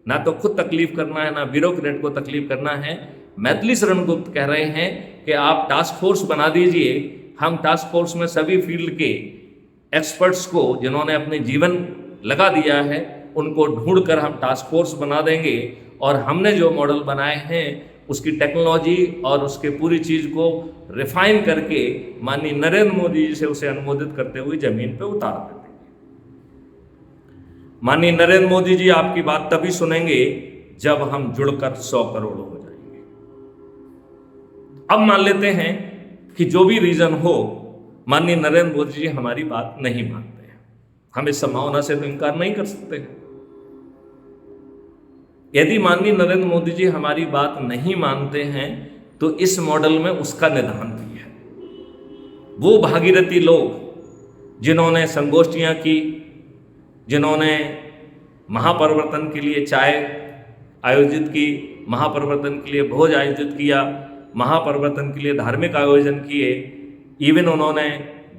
ना तो खुद तकलीफ करना है, ना ब्यूरोक्रेट को तकलीफ करना है। मैथिली शरण गुप्त कह रहे हैं कि आप टास्क फोर्स बना दीजिए, हम टास्क फोर्स में सभी फील्ड के एक्सपर्ट्स को, जिन्होंने अपने जीवन लगा दिया है, उनको ढूंढकर हम टास्क फोर्स बना देंगे और हमने जो मॉडल बनाए हैं उसकी टेक्नोलॉजी और उसके पूरी चीज़ को रिफाइन करके माननीय नरेंद्र मोदी जी से उसे अनुमोदित करते हुए जमीन पे उतार देंगे। माननीय नरेंद्र मोदी जी आपकी बात तभी सुनेंगे जब हम जुड़कर 100 करोड़ हो जाएंगे। अब मान लेते हैं कि जो भी रीजन हो, माननीय नरेंद्र मोदी जी हमारी बात नहीं मानते हैं, हम इस संभावना से तो इनकार नहीं कर सकते हैं। यदि माननीय नरेंद्र मोदी जी हमारी बात नहीं मानते हैं तो इस मॉडल में उसका निदान भी है। वो भागीरथी लोग जिन्होंने संगोष्ठियां की, जिन्होंने महापरिवर्तन के लिए चाय आयोजित की, महापरिवर्तन के लिए भोज आयोजित किया, महापरिवर्तन के लिए धार्मिक आयोजन किए, इवन उन्होंने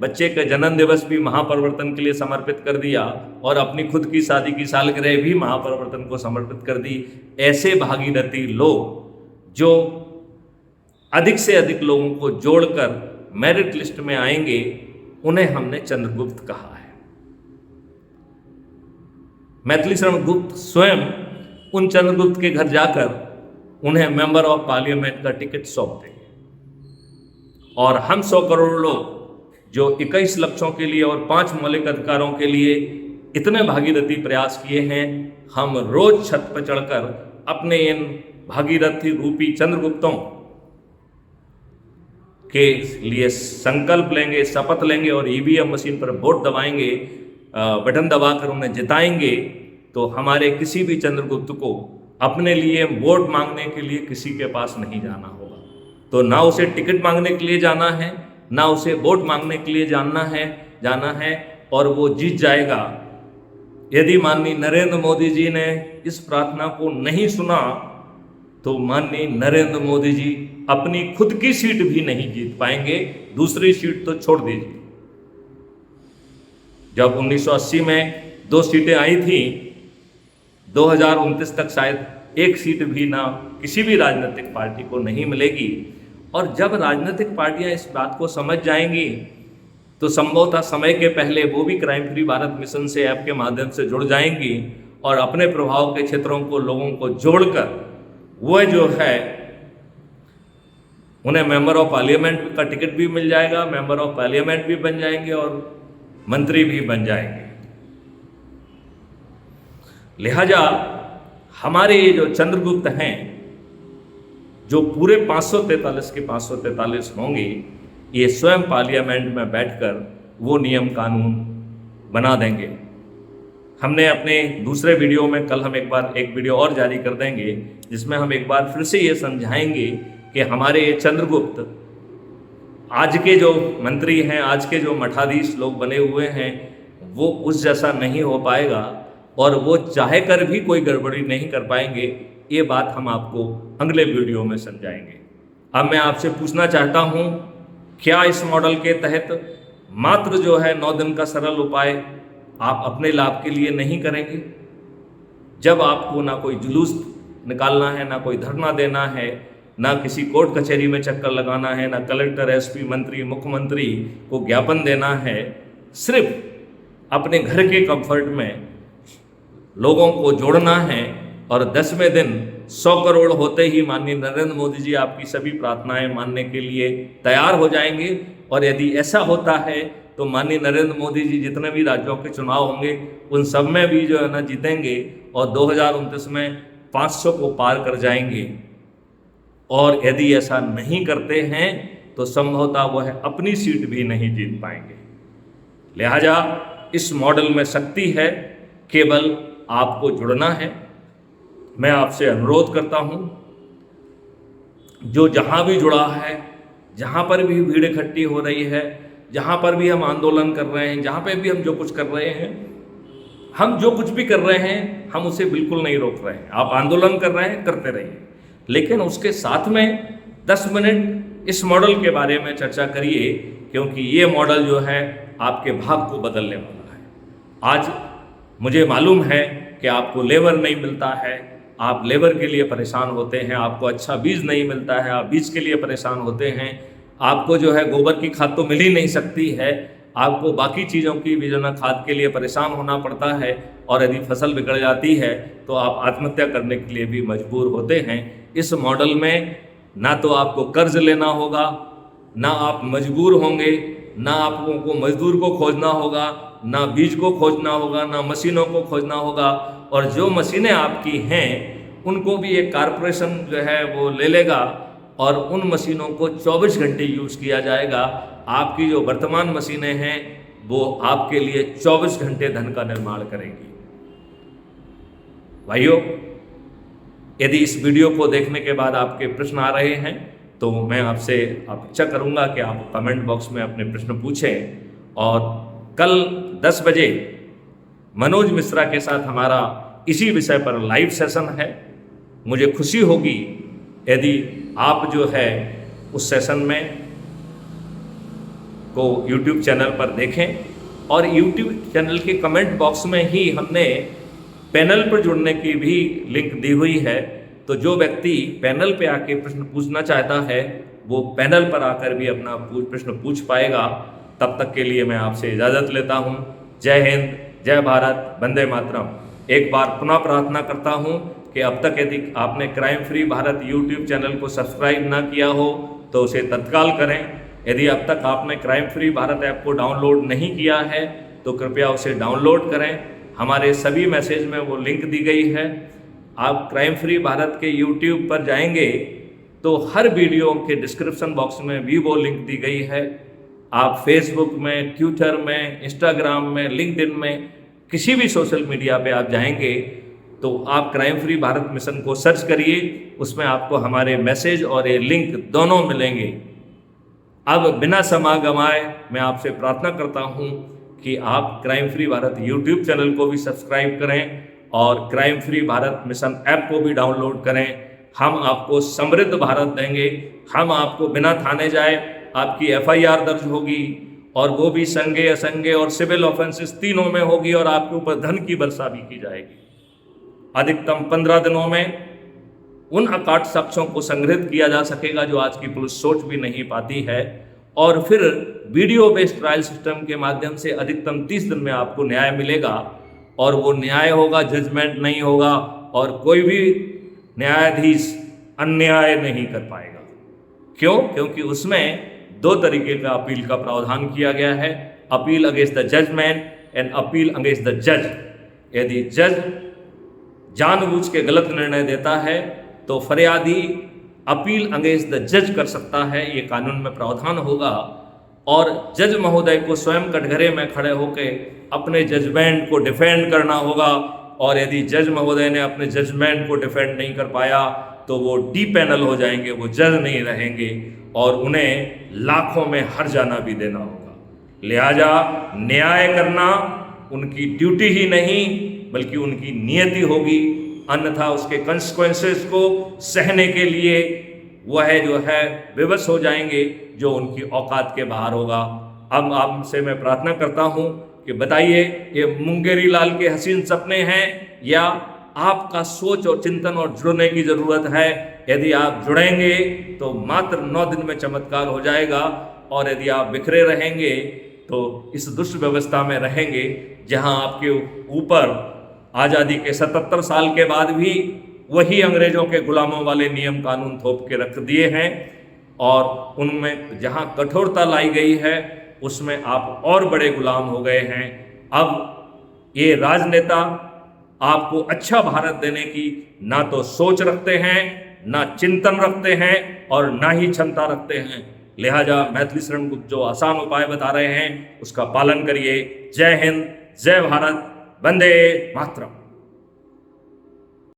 बच्चे का जन्म दिवस भी महापरिवर्तन के लिए समर्पित कर दिया और अपनी खुद की शादी की सालगिरह भी महापरिवर्तन को समर्पित कर दी। ऐसे भागीरथी लोग जो अधिक से अधिक लोगों को जोड़कर मेरिट लिस्ट में आएंगे, उन्हें हमने चंद्रगुप्त कहा है। मैथिली शरण गुप्त स्वयं उन चंद्रगुप्त के घर जाकर उन्हें मेंबर ऑफ पार्लियामेंट का टिकट सौंप देंगे और हम 100 करोड़ लोग जो 21 लक्ष्यों के लिए और 5 मौलिक अधिकारों के लिए इतने भागीरथी प्रयास किए हैं, हम रोज छत पर चढ़कर अपने इन भागीरथी रूपी चंद्रगुप्तों के लिए संकल्प लेंगे, शपथ लेंगे और ईवीएम मशीन पर वोट दबाएंगे, बटन दबाकर उन्हें जिताएंगे। तो हमारे किसी भी चंद्रगुप्त को अपने लिए वोट मांगने के लिए किसी के पास नहीं जाना होगा। तो ना उसे टिकट मांगने के लिए जाना है, ना उसे वोट मांगने के लिए जाना है और वो जीत जाएगा। यदि माननीय नरेंद्र मोदी जी ने इस प्रार्थना को नहीं सुना तो माननीय नरेंद्र मोदी जी अपनी खुद की सीट भी नहीं जीत पाएंगे, दूसरी सीट तो छोड़ दीजिए। जब 1980 में 2 सीटें आई थी, 2029 तक शायद एक सीट भी ना किसी भी राजनीतिक पार्टी को नहीं मिलेगी। और जब राजनीतिक पार्टियां इस बात को समझ जाएंगी तो संभवतः समय के पहले वो भी क्राइम फ्री भारत मिशन से ऐप के माध्यम से जुड़ जाएंगी और अपने प्रभाव के क्षेत्रों को, लोगों को जोड़कर वो जो है उन्हें मेंबर ऑफ पार्लियामेंट का टिकट भी मिल जाएगा, मेंबर ऑफ पार्लियामेंट भी बन जाएंगे और मंत्री भी बन जाएंगे। लिहाजा हमारे ये जो चंद्रगुप्त हैं, जो पूरे 543 के 543 होंगे, ये स्वयं पार्लियामेंट में बैठकर वो नियम कानून बना देंगे। हमने अपने दूसरे वीडियो में कल हम एक वीडियो और जारी कर देंगे जिसमें हम एक बार फिर से ये समझाएंगे कि हमारे ये चंद्रगुप्त आज के जो मंत्री हैं, आज के जो मठाधीश लोग बने हुए हैं, वो उस जैसा नहीं हो पाएगा और वो चाहे कर भी कोई गड़बड़ी नहीं कर पाएंगे। ये बात हम आपको अगले वीडियो में समझाएंगे। अब मैं आपसे पूछना चाहता हूँ, क्या इस मॉडल के तहत मात्र जो है 9 दिन का सरल उपाय आप अपने लाभ के लिए नहीं करेंगे? जब आपको ना कोई जुलूस निकालना है, ना कोई धरना देना है, ना किसी कोर्ट कचहरी में चक्कर लगाना है, ना कलेक्टर, एसपी, मंत्री, मुख्यमंत्री को ज्ञापन देना है, सिर्फ अपने घर के कंफर्ट में लोगों को जोड़ना है और 10वें दिन 100 करोड़ होते ही माननीय नरेंद्र मोदी जी आपकी सभी प्रार्थनाएं मानने के लिए तैयार हो जाएंगे। और यदि ऐसा होता है तो माननीय नरेंद्र मोदी जी जितने भी राज्यों के चुनाव होंगे उन सब में भी जो है ना जीतेंगे और 2029 में 500 को पार कर जाएंगे। और यदि ऐसा नहीं करते हैं तो संभवतः वह अपनी सीट भी नहीं जीत पाएंगे। लिहाजा इस मॉडल में शक्ति है, केवल आपको जुड़ना है। मैं आपसे अनुरोध करता हूं, जो जहां भी जुड़ा है, जहां पर भी भीड़ इकट्ठी हो रही है, जहां पर भी हम आंदोलन कर रहे हैं, जहां पे भी हम जो कुछ कर रहे हैं, हम जो कुछ भी कर रहे हैं हम उसे बिल्कुल नहीं रोक रहे हैं। आप आंदोलन कर रहे हैं, करते रहिए, लेकिन उसके साथ में 10 मिनट इस मॉडल के बारे में चर्चा करिए, क्योंकि ये मॉडल जो है आपके भाग को बदलने वाला है। आज मुझे मालूम है कि आपको लेबर नहीं मिलता है, आप लेबर के लिए परेशान होते हैं, आपको अच्छा बीज नहीं मिलता है, आप बीज के लिए परेशान होते हैं, आपको जो है गोबर की खाद तो मिल ही नहीं सकती है, आपको बाकी चीज़ों की भी जो ना खाद के लिए परेशान होना पड़ता है, और यदि फसल बिगड़ जाती है तो आप आत्महत्या करने के लिए भी मजबूर होते हैं। इस मॉडल में ना तो आपको कर्ज लेना होगा, ना आप मजबूर होंगे, ना आपको मजदूर को खोजना होगा, ना बीज को खोजना होगा, ना मशीनों को खोजना होगा, और जो मशीनें आपकी हैं उनको भी एक कारपोरेशन जो है वो ले लेगा और उन मशीनों को 24 घंटे यूज़ किया जाएगा। आपकी जो वर्तमान मशीनें हैं वो आपके लिए 24 घंटे धन का निर्माण करेंगी। भाइयों, यदि इस वीडियो को देखने के बाद आपके प्रश्न आ रहे हैं तो मैं आपसे अपेक्षा करूंगा कि आप कमेंट बॉक्स में अपने प्रश्न पूछें। और कल 10 बजे मनोज मिश्रा के साथ हमारा इसी विषय पर लाइव सेशन है। मुझे खुशी होगी यदि आप जो है उस सेशन में को YouTube चैनल पर देखें। और YouTube चैनल के कमेंट बॉक्स में ही हमने पैनल पर जुड़ने की भी लिंक दी हुई है, तो जो व्यक्ति पैनल पे आके प्रश्न पूछना चाहता है वो पैनल पर आकर भी अपना प्रश्न पूछ पाएगा। तब तक के लिए मैं आपसे इजाज़त लेता हूँ। जय हिंद, जय भारत, वंदे मातरम। एक बार पुनः प्रार्थना करता हूँ कि अब तक यदि आपने crime free Bharat YouTube channel को सब्सक्राइब ना किया हो तो उसे तत्काल करें। यदि अब तक आपने क्राइम फ्री भारत ऐप को डाउनलोड नहीं किया है तो कृपया उसे डाउनलोड करें। हमारे सभी मैसेज में वो लिंक दी गई है। आप क्राइम फ्री भारत के YouTube पर जाएंगे तो हर वीडियो के डिस्क्रिप्शन बॉक्स में भी वो लिंक दी गई है। आप फेसबुक में, ट्विटर में, इंस्टाग्राम में, लिंक्डइन में, किसी भी सोशल मीडिया पे आप जाएंगे तो आप क्राइम फ्री भारत मिशन को सर्च करिए, उसमें आपको हमारे मैसेज और ये लिंक दोनों मिलेंगे। अब बिना समय गंवाए मैं आपसे प्रार्थना करता हूँ कि आप crime free Bharat YouTube channel को भी सब्सक्राइब करें और crime free Bharat mission app को भी डाउनलोड करें। हम आपको समृद्ध भारत देंगे। हम आपको बिना थाने जाए आपकी FIR दर्ज होगी और वो भी संज्ञेय, असंज्ञेय और सिविल ऑफेंसेस तीनों में होगी और आपके ऊपर धन की वर्षा भी की जाएगी। अधिकतम 15 दिनों में उन अकाट साक्ष्यों को संग्रहित किया जा सकेगा जो आज की पुलिस सोच भी नहीं पाती है, और फिर वीडियो बेस्ड ट्रायल सिस्टम के माध्यम से अधिकतम 30 दिन में आपको न्याय मिलेगा। और वो न्याय होगा, जजमेंट नहीं होगा, और कोई भी न्यायाधीश अन्याय नहीं कर पाएगा। क्यों? क्योंकि उसमें 2 तरीके का अपील का प्रावधान किया गया है, appeal against the judgement and appeal against the जज। यदि जज जानबूझ के गलत निर्णय देता है तो फरियादी अपील अगेंस्ट द जज कर सकता है, ये कानून में प्रावधान होगा। और जज महोदय को स्वयं कटघरे में खड़े होकर अपने जजमेंट को डिफेंड करना होगा। और यदि जज महोदय ने अपने जजमेंट को डिफेंड नहीं कर पाया तो वो डीपैनल हो जाएंगे, वो जज नहीं रहेंगे और उन्हें लाखों में हर्जाना भी देना होगा। लिहाजा न्याय करना उनकी ड्यूटी ही नहीं बल्कि उनकी नियति होगी, अन्यथा उसके कंसिक्वेंसेस को सहने के लिए वह जो है विवश हो जाएंगे, जो उनकी औकात के बाहर होगा। अब आपसे मैं प्रार्थना करता हूं कि बताइए, ये मुंगेरी लाल के हसीन सपने हैं या आपका सोच और चिंतन और जुड़ने की जरूरत है? यदि आप जुड़ेंगे तो मात्र 9 दिन में चमत्कार हो जाएगा, और यदि आप बिखरे रहेंगे तो इस दुष्ट व्यवस्था में रहेंगे जहां आपके ऊपर आज़ादी के 77 साल के बाद भी वही अंग्रेजों के गुलामों वाले नियम कानून थोप के रख दिए हैं, और उनमें जहां कठोरता लाई गई है उसमें आप और बड़े गुलाम हो गए हैं। अब ये राजनेता आपको अच्छा भारत देने की ना तो सोच रखते हैं, ना चिंतन रखते हैं और ना ही क्षमता रखते हैं। लिहाजा मैथिली शरण गुप्त जो आसान उपाय बता रहे हैं उसका पालन करिए। जय हिंद, जय भारत, वंदे मातरम।